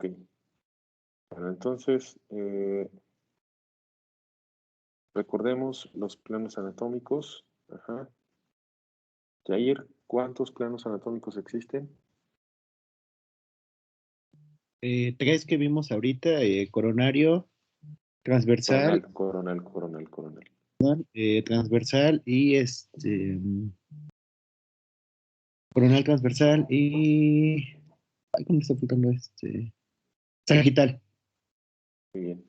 Ok. Bueno, entonces, recordemos los planos anatómicos. Ajá. Jair, ¿cuántos planos anatómicos existen? 3 que vimos ahorita, coronario, transversal, Coronal. transversal y coronal, transversal y ay, ¿cómo está faltando sagital? Muy bien.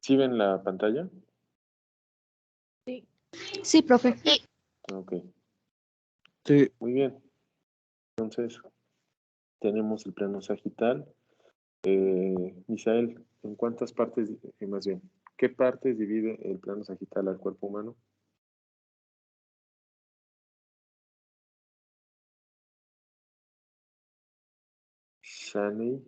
¿Sí ven la pantalla? Sí, profe. Ok. Sí. Muy bien. Entonces, tenemos el plano sagital. Misael, ¿en cuántas partes, más bien, qué partes divide el plano sagital al cuerpo humano? Shani.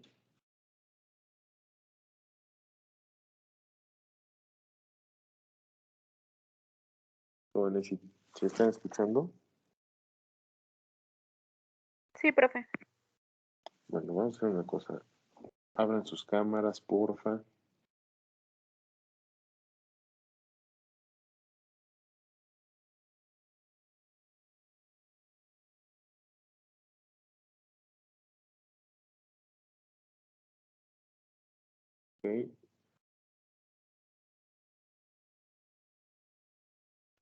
Jóvenes, si se están escuchando, Sí, profe. bueno, vamos a hacer una cosa. Abran sus cámaras, porfa. Ok.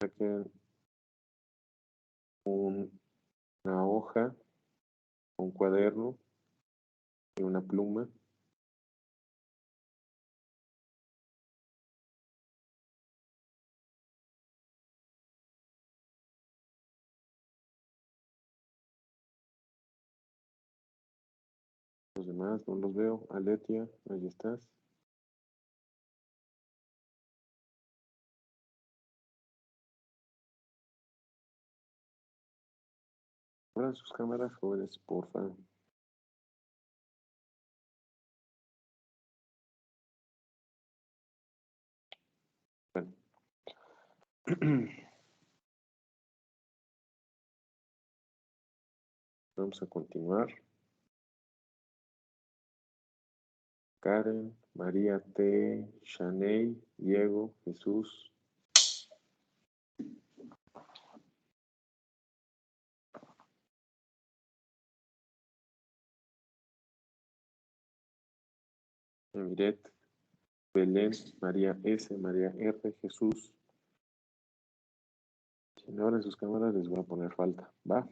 Saquen una hoja, un cuaderno y una pluma. Los demás no los veo. Aletia, ahí estás. Abran sus cámaras, jóvenes, porfa. Bueno. Vamos a continuar. Karen, María T, Shaney, Diego, Jesús. Emiret, Belén, María S, María R, Jesús. Si no abren sus cámaras les voy a poner falta, ¿va?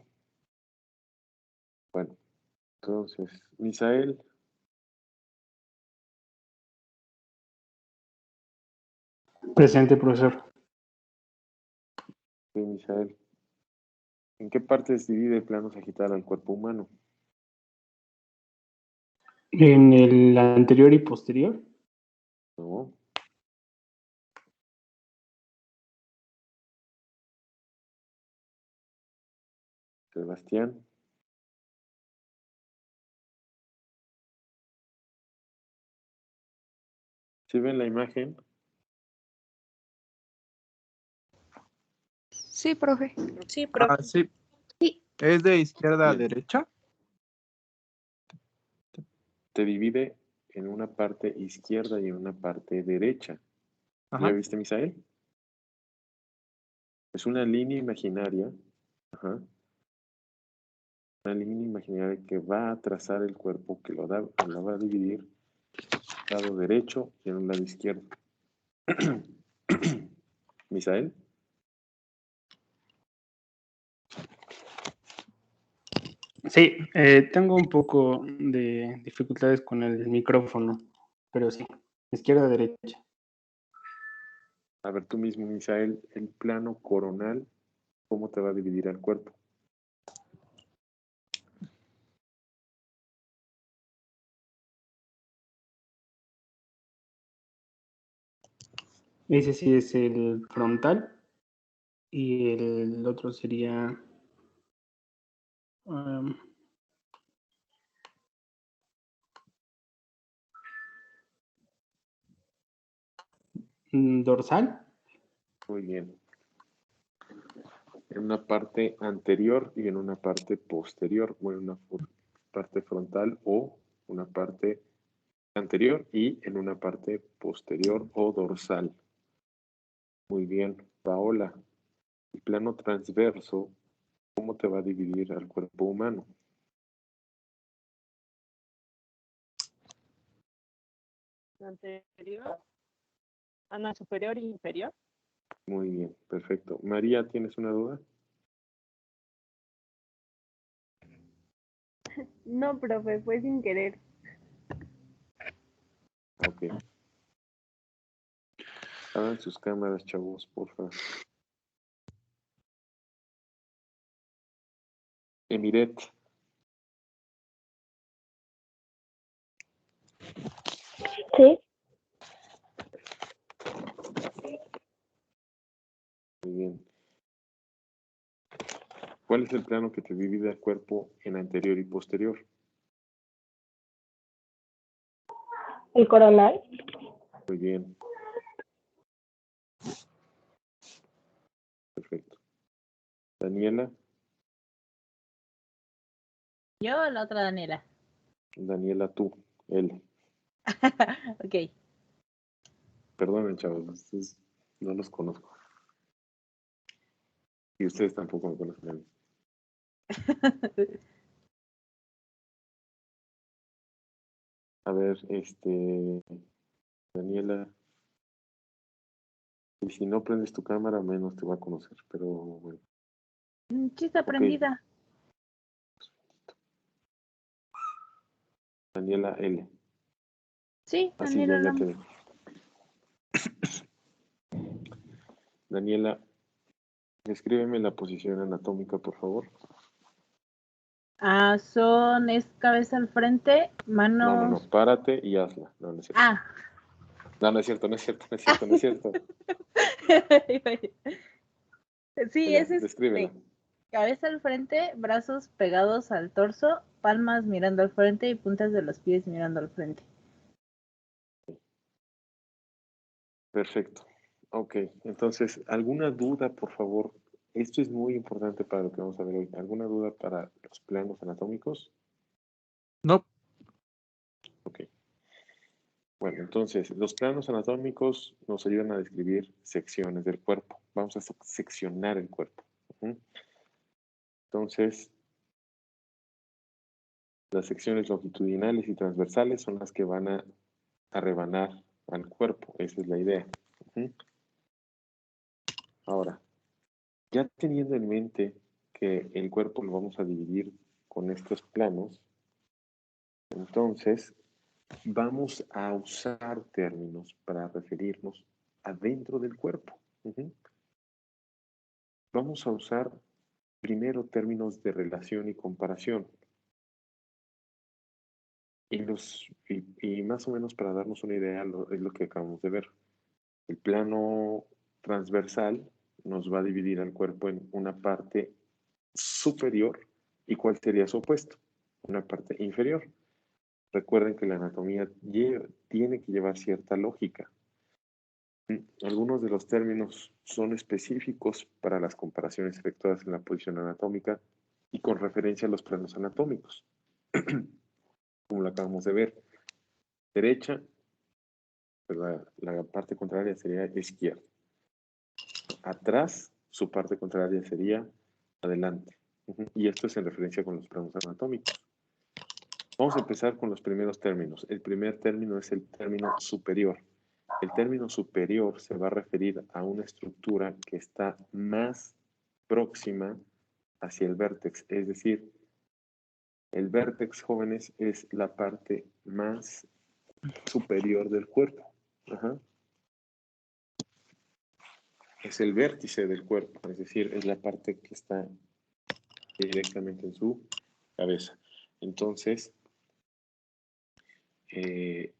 Bueno, entonces, Misael. Presente, profesor. Sí, Misael. ¿En qué partes divide el plano sagital al cuerpo humano? En el anterior y posterior. No. Sebastián. ¿Sí ven la imagen? Sí, profe. Sí, profe. Sí. Sí. ¿Es de izquierda a Bien. derecha? Te divide en una parte izquierda y en una parte derecha. Ajá. ¿Ya viste, Misael? Es una línea imaginaria. Ajá. Una línea imaginaria que va a trazar el cuerpo, que lo va a dividir en un lado derecho y en un lado izquierdo. ¿Misael? Sí, tengo un poco de dificultades con el micrófono, pero sí, izquierda a derecha. A ver tú mismo, Misael, el plano coronal, ¿cómo te va a dividir el cuerpo? Ese sí es el frontal y el otro sería dorsal. Muy bien. En una parte anterior y en una parte posterior, o en una parte frontal o una parte anterior y en una parte posterior o dorsal. Muy bien, Paola. El plano transverso, ¿cómo te va a dividir al cuerpo humano? Anterior, no, superior e inferior. Muy bien, perfecto. María, ¿tienes una duda? No, profe, fue sin querer. Ok. Abran sus cámaras, chavos, por favor. Emiret. Sí. Muy bien. ¿Cuál es el plano que te divide el cuerpo en anterior y posterior? El coronal. Muy bien. Perfecto. Daniela. Yo o la otra Daniela. Daniela, tú. Él. Ok. Perdonen, chavos, ustedes no los conozco. Y ustedes tampoco me conocen a mí. A ver, Daniela. Y si no prendes tu cámara, menos te va a conocer. Pero bueno. Chista prendida. Daniela L. Sí, Así Daniela ya te Lama. veo. Daniela, descríbeme la posición anatómica, por favor. Es cabeza al frente, manos. No, párate y hazla. No, no es cierto. Ah. No, no es cierto, no es cierto, no es cierto, no es cierto. Sí, Ya, es descríbela. cabeza al frente, brazos pegados al torso, palmas mirando al frente y puntas de los pies mirando al frente. Perfecto. Ok, entonces, ¿alguna duda, por favor? Esto es muy importante para lo que vamos a ver hoy. ¿Alguna duda para los planos anatómicos? No. Ok. Bueno, entonces, los planos anatómicos nos ayudan a describir secciones del cuerpo. Vamos a seccionar el cuerpo. Entonces, las secciones longitudinales y transversales son las que van a rebanar al cuerpo. Esa es la idea. Ahora, ya teniendo en mente que el cuerpo lo vamos a dividir con estos planos, entonces vamos a usar términos para referirnos adentro del cuerpo. Vamos a usar primero términos de relación y comparación. Y más o menos para darnos una idea es lo que acabamos de ver. El plano transversal nos va a dividir al cuerpo en una parte superior y cuál sería su opuesto, una parte inferior. Recuerden que la anatomía tiene que llevar cierta lógica. Algunos de los términos son específicos para las comparaciones efectuadas en la posición anatómica y con referencia a los planos anatómicos, como lo acabamos de ver. Derecha, pues la parte contraria sería izquierda. Atrás, su parte contraria sería adelante. Y esto es en referencia con los planos anatómicos. Vamos a empezar con los primeros términos. El primer término es el término superior. El término superior se va a referir a una estructura que está más próxima hacia el vértex. Es decir, el vértex, jóvenes, es la parte más superior del cuerpo. Es el vértice del cuerpo, es decir, es la parte que está directamente en su cabeza. Entonces, ¿qué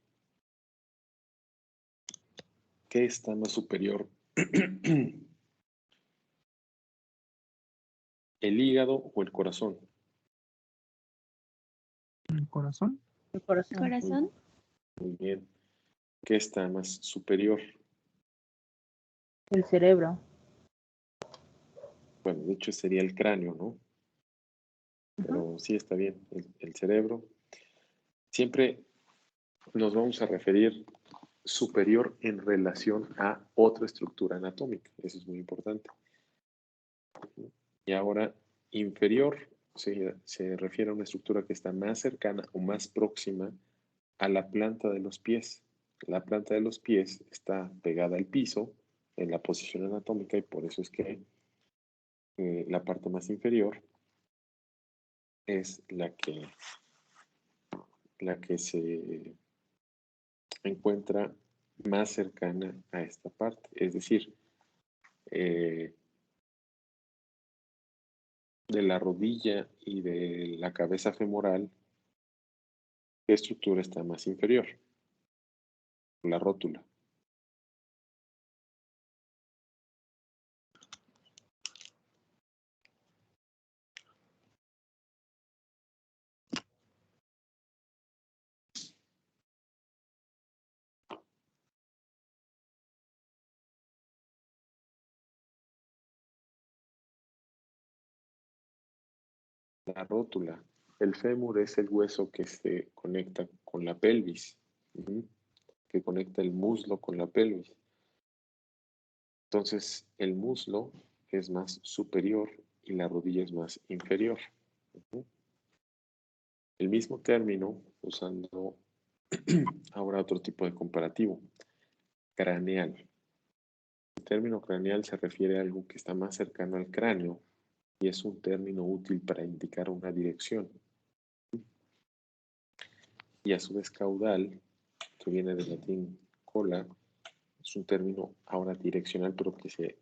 está más superior? ¿El hígado o el corazón? ¿El corazón? El corazón. Muy bien. ¿Qué está más superior? El cerebro. Bueno, de hecho sería el cráneo, ¿no? Pero sí está bien, el cerebro. siempre nos vamos a referir superior en relación a otra estructura anatómica. Eso es muy importante. Y ahora, inferior se refiere a una estructura que está más cercana o más próxima a la planta de los pies. La planta de los pies está pegada al piso en la posición anatómica y por eso es que la parte más inferior es la que se encuentra más cercana a esta parte. Es decir, de la rodilla y de la cabeza femoral, ¿qué estructura está más inferior? La rótula. La rótula. El fémur es el hueso que se conecta con la pelvis, que conecta el muslo con la pelvis. Entonces, el muslo es más superior y la rodilla es más inferior. El mismo término, usando ahora otro tipo de comparativo, craneal. El término craneal se refiere a algo que está más cercano al cráneo y es un término útil para indicar una dirección. Y a su vez caudal, que viene del latín cola, es un término ahora direccional, pero que se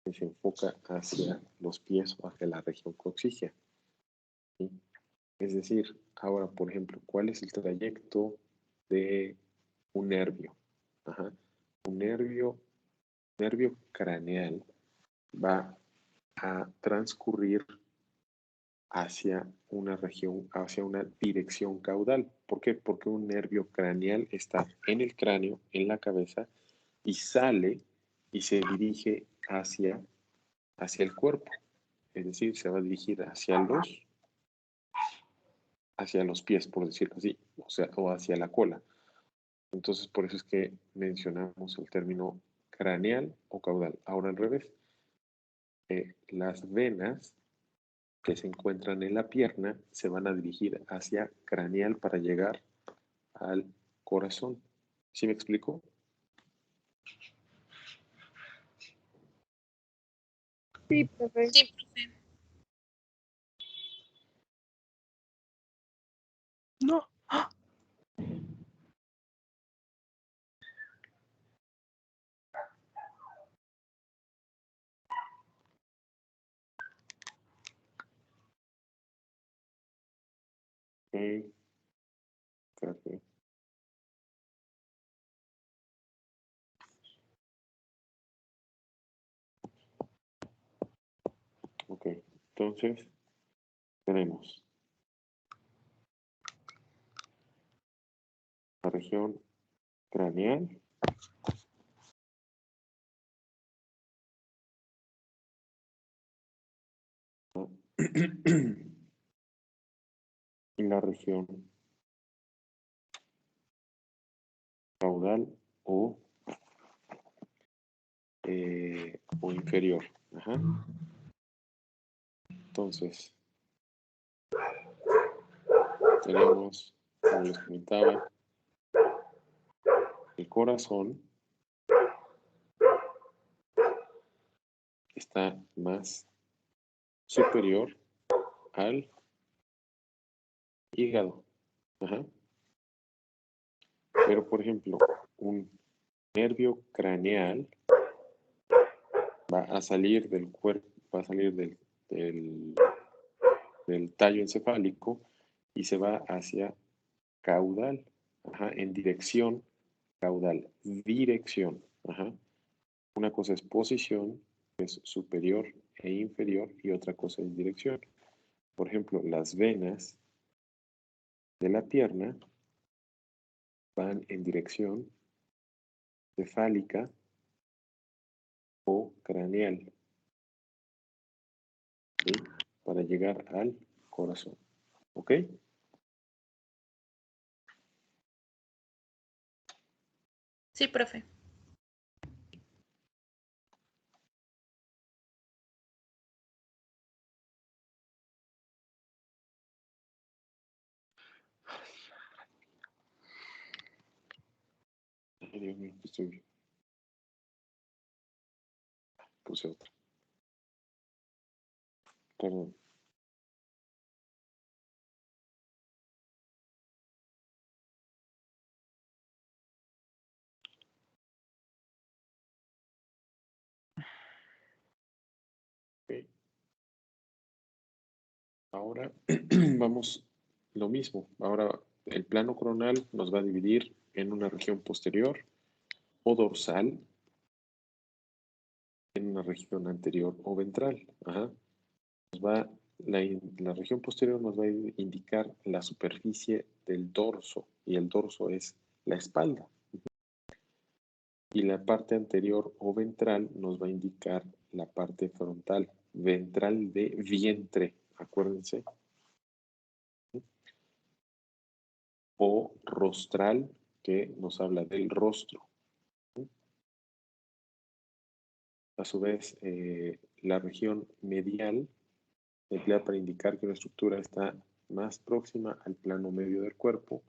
enfoca hacia los pies o hacia la región coxígea. ¿Sí? Es decir, ahora, por ejemplo, ¿cuál es el trayecto de un nervio? Un nervio craneal va a transcurrir hacia una región, hacia una dirección caudal. ¿Por qué? Porque un nervio craneal está en el cráneo, en la cabeza, y sale y se dirige hacia el cuerpo. Es decir, se va a dirigir hacia los pies, por decirlo así, o hacia la cola. Entonces, por eso es que mencionamos el término craneal o caudal. Ahora al revés. Las venas que se encuentran en la pierna se van a dirigir hacia craneal para llegar al corazón. ¿Sí me explico? Sí, profe. No. Ok. Creo. Ok, entonces tenemos la región craneal, y la región caudal o inferior. Entonces, tenemos, como les comentaba, el corazón está más superior al hígado. Pero, por ejemplo, un nervio craneal va a salir del cuerpo, va a salir del tallo encefálico y se va hacia caudal, en dirección caudal, dirección. Una cosa es posición, que es superior e inferior, y otra cosa es dirección. Por ejemplo, las venas de la pierna van en dirección cefálica o craneal, ¿sí? Para llegar al corazón. ¿Ok? Sí, profe. Ay, Dios mío, estoy bien. Puse otra. Perdón. Ok. Ahora vamos lo mismo. Ahora el plano coronal nos va a dividir en una región posterior o dorsal, en una región anterior o ventral. Ajá. La región posterior nos va a indicar la superficie del dorso y el dorso es la espalda. Y la parte anterior o ventral nos va a indicar la parte frontal, ventral de vientre, acuérdense. O rostral, que nos habla del rostro. A su vez, la región medial se emplea para indicar que una estructura está más próxima al plano medio del cuerpo.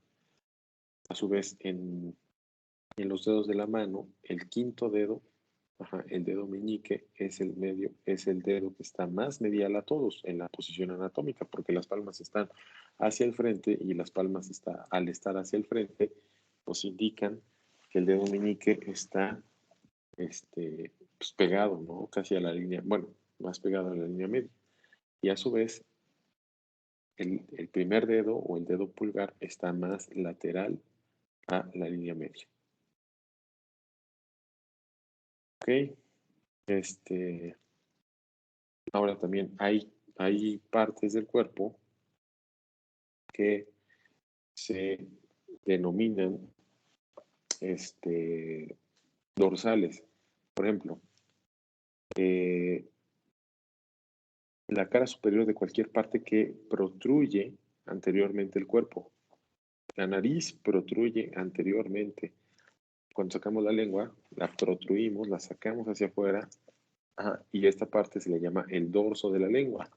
A su vez, en los dedos de la mano, el quinto dedo, el dedo meñique, es el medio, es el dedo que está más medial a todos en la posición anatómica, porque las palmas están hacia el frente y las palmas al estar hacia el frente, pues indican que el dedo meñique está pues pegado, ¿no? Casi a la línea, bueno, más pegado a la línea media. Y a su vez, el primer dedo o el dedo pulgar está más lateral a la línea media. Ok, ahora también hay partes del cuerpo que se denominan dorsales. Por ejemplo, la cara superior de cualquier parte que protruye anteriormente el cuerpo. La nariz protruye anteriormente. Cuando sacamos la lengua, la protruimos, la sacamos hacia afuera, y esta parte se le llama el dorso de la lengua.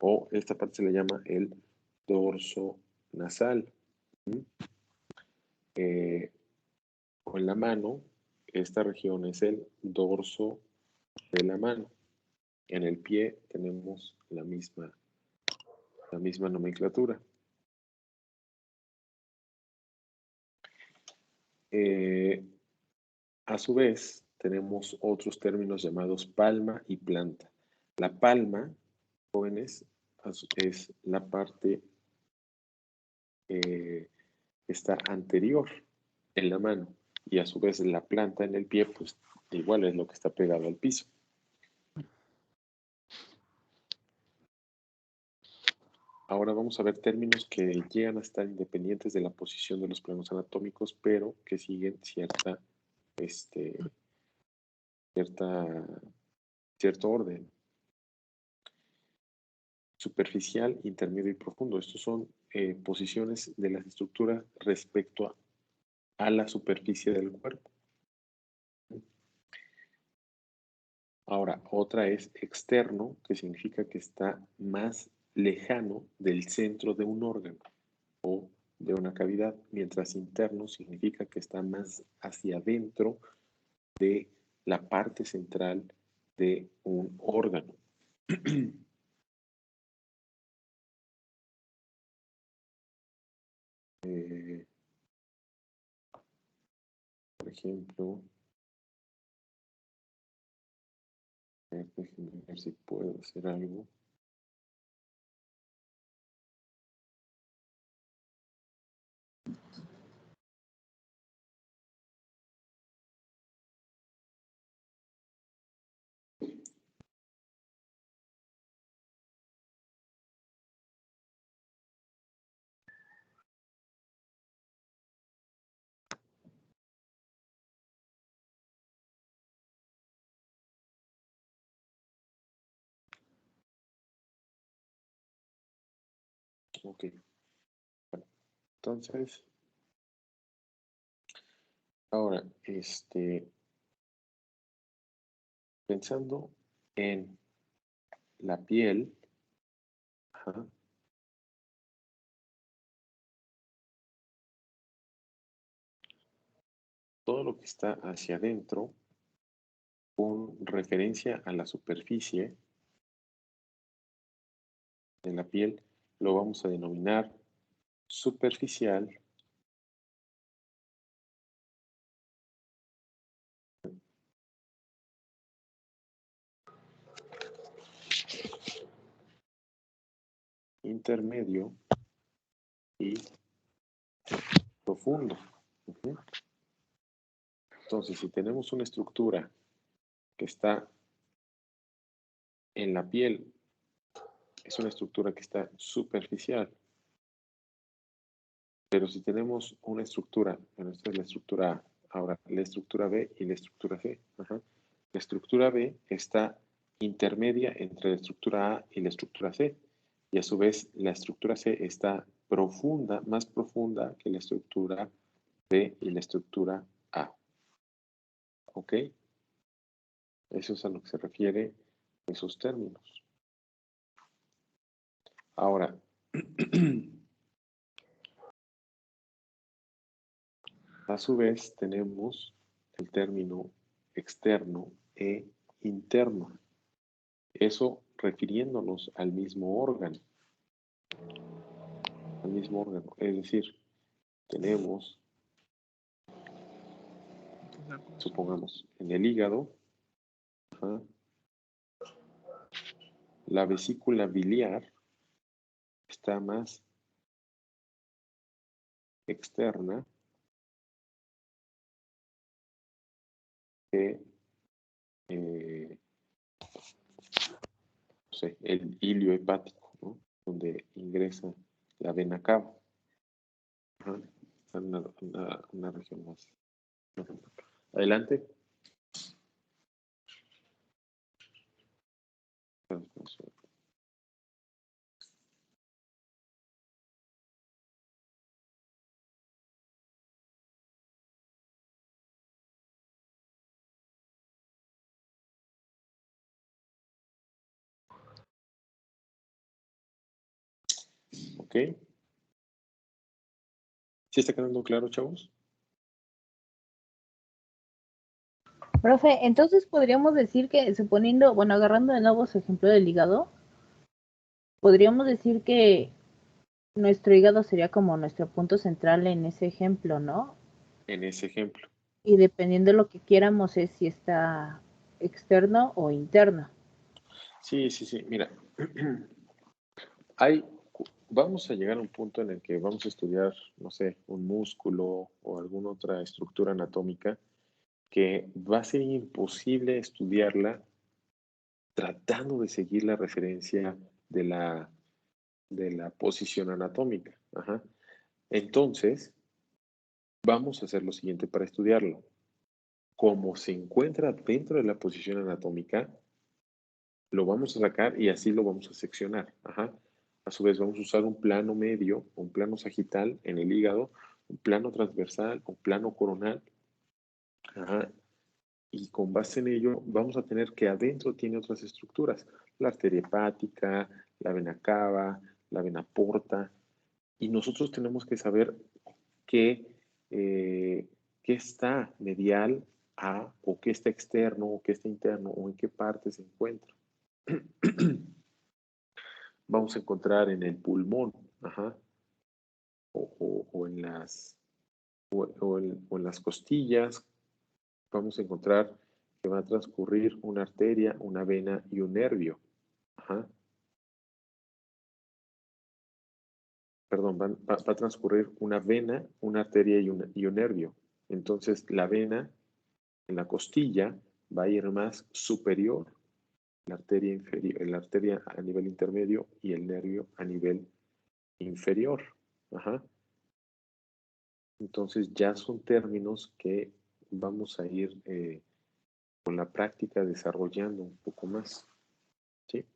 O esta parte se le llama el dorso nasal. O en la mano, esta región es el dorso de la mano. En el pie tenemos la misma nomenclatura. A su vez, tenemos otros términos llamados palma y planta. La palma, jóvenes, es la parte que está anterior en la mano, y a su vez la planta en el pie, pues igual es lo que está pegado al piso. Ahora vamos a ver términos que llegan a estar independientes de la posición de los planos anatómicos, pero que siguen cierto orden. Superficial, intermedio y profundo. Estos son posiciones de las estructuras respecto a la superficie del cuerpo. Ahora, otra es externo, que significa que está más lejano del centro de un órgano o de una cavidad, mientras interno significa que está más hacia adentro de la parte central de un órgano. Por ejemplo, déjenme ver si puedo hacer algo. Ok. Bueno, entonces, Ahora, pensando en la piel, ajá, todo lo que está hacia adentro, con referencia a la superficie de la piel, lo vamos a denominar superficial intermedio y profundo. Ujú. Entonces, si tenemos una estructura que está en la piel, es una estructura que está superficial. Pero si tenemos una estructura, bueno, esta es la estructura A, ahora la estructura B y la estructura C. Ajá. La estructura B está intermedia entre la estructura A y la estructura C. Y a su vez, la estructura C está profunda, más profunda que la estructura B y la estructura A. ¿Ok? Eso es a lo que se refiere esos términos. Ahora, a su vez tenemos el término externo e interno. Eso refiriéndonos al mismo órgano. Al mismo órgano. Es decir, tenemos, supongamos, en el hígado, ajá, la vesícula biliar está más externa que no sé, el hilio hepático, ¿no? Donde ingresa la vena cava. Ajá. Está en una región más. Adelante. ¿Ok? ¿Sí está quedando claro, chavos? Profe, entonces podríamos decir que, suponiendo, bueno, agarrando de nuevo su ejemplo del hígado, podríamos decir que nuestro hígado sería como nuestro punto central en ese ejemplo, ¿no? En ese ejemplo. Y dependiendo de lo que quieramos es si está externo o interno. Sí, sí, sí. Mira, vamos a llegar a un punto en el que vamos a estudiar, no sé, un músculo o alguna otra estructura anatómica que va a ser imposible estudiarla tratando de seguir la referencia de la posición anatómica. Ajá. Entonces, vamos a hacer lo siguiente para estudiarlo. Como se encuentra dentro de la posición anatómica, lo vamos a sacar y así lo vamos a seccionar. Ajá. A su vez vamos a usar un plano medio, un plano sagital en el hígado, un plano transversal, un plano coronal. Ajá. Y con base en ello vamos a tener que adentro tiene otras estructuras. La arteria hepática, la vena cava, la vena porta. Y nosotros tenemos que saber qué, qué está medial a, o qué está externo, o qué está interno, o en qué parte se encuentra. Vamos a encontrar en el pulmón, ajá, o en o en las costillas, vamos a encontrar que va a transcurrir una arteria, una vena y un nervio. Ajá. Perdón, va a transcurrir una vena, una arteria y un nervio. Entonces, la vena en la costilla va a ir más superior, la arteria a nivel intermedio y el nervio a nivel inferior. Ajá. Entonces ya son términos que vamos a ir con la práctica desarrollando un poco más. ¿Sí?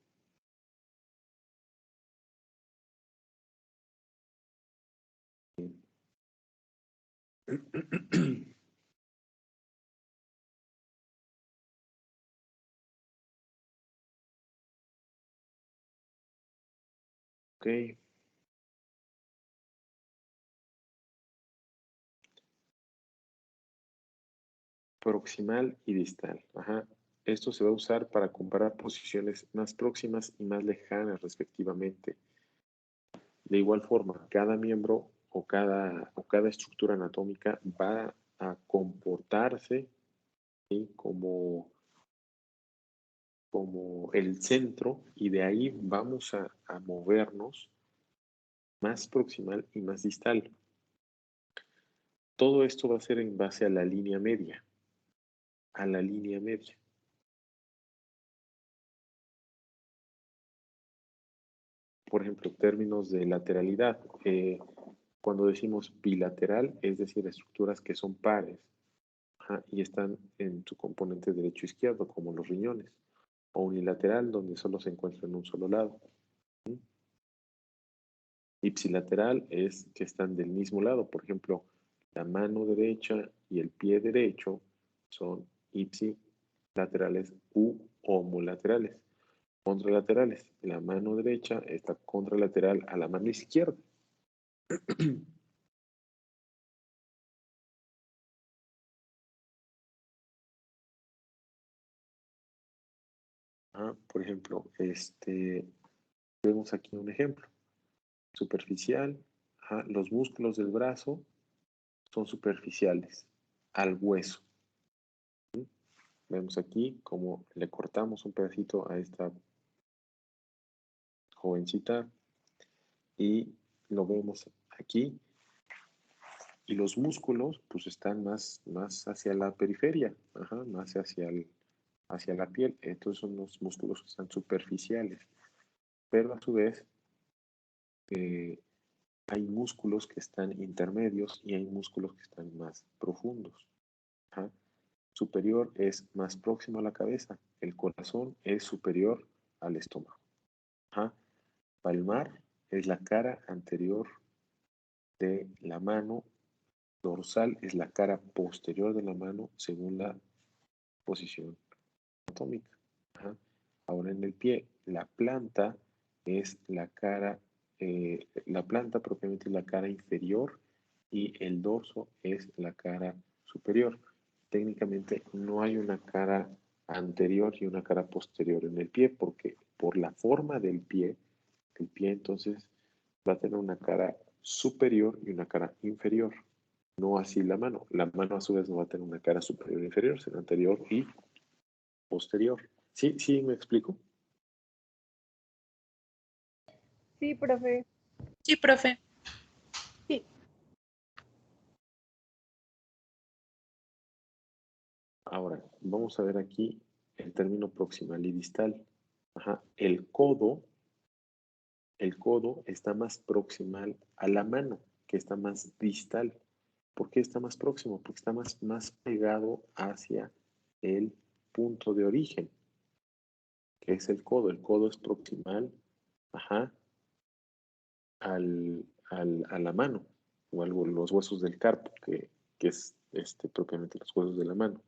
Ok. Proximal y distal. Ajá. Esto se va a usar para comparar posiciones más próximas y más lejanas respectivamente. De igual forma, cada miembro o cada estructura anatómica va a comportarse, ¿sí?, como el centro, y de ahí vamos a movernos más proximal y más distal. Todo esto va a ser en base a la línea media. A la línea media. Por ejemplo, términos de lateralidad. Cuando decimos bilateral, es decir, estructuras que son pares, ajá, y están en su componente derecho-izquierdo, como los riñones. O unilateral, donde solo se encuentra en un solo lado. ¿Sí? Ipsilateral es que están del mismo lado. Por ejemplo, la mano derecha y el pie derecho son ipsilaterales u homolaterales. Contralaterales, la mano derecha está contralateral a la mano izquierda. Por ejemplo, vemos aquí un ejemplo. Superficial, los músculos del brazo son superficiales al hueso. ¿Sí? Vemos aquí cómo le cortamos un pedacito a esta jovencita y lo vemos aquí. Y los músculos pues están más hacia la periferia, más hacia la piel. Estos son los músculos que están superficiales. Pero a su vez hay músculos que están intermedios y hay músculos que están más profundos. Superior es más próximo a la cabeza. El corazón es superior al estómago. Palmar es la cara anterior de la mano. Dorsal es la cara posterior de la mano según la posición anatómica. Ahora en el pie, la planta es la cara, la planta propiamente es la cara inferior y el dorso es la cara superior. Técnicamente no hay una cara anterior y una cara posterior en el pie porque por la forma del pie, el pie entonces va a tener una cara superior y una cara inferior. No así la mano. La mano a su vez no va a tener una cara superior e inferior, sino anterior y posterior. ¿Sí? ¿Sí me explico? Sí, profe. Sí, profe. Sí. Ahora, vamos a ver aquí el término proximal y distal. El codo está más proximal a la mano, que está más distal. ¿Por qué está más próximo? Porque está más pegado hacia el punto de origen, que es el codo. El codo es proximal, a la mano, o los huesos del carpo, que es propiamente los huesos de la mano.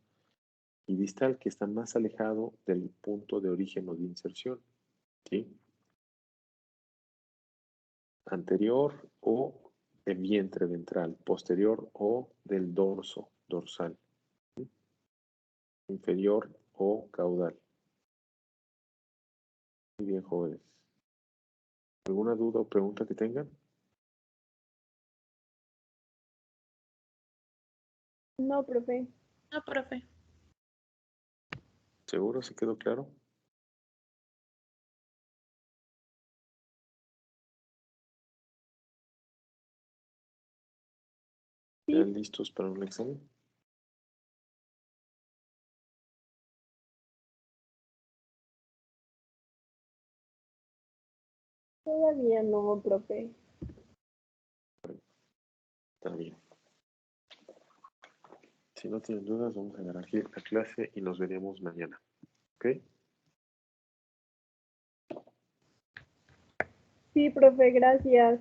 Y distal, que está más alejado del punto de origen o de inserción. ¿Sí? Anterior o de vientre ventral, posterior o del dorso dorsal, ¿sí? Inferior o caudal. Muy bien, jóvenes. ¿Alguna duda o pregunta que tengan? No, profe. No, profe. ¿Seguro se quedó claro? Sí, ¿Están listos para un examen? todavía no, profe. Está bien. Si no tienen dudas, vamos a dar aquí la clase y nos veremos mañana. ¿Ok? Sí, profe, gracias.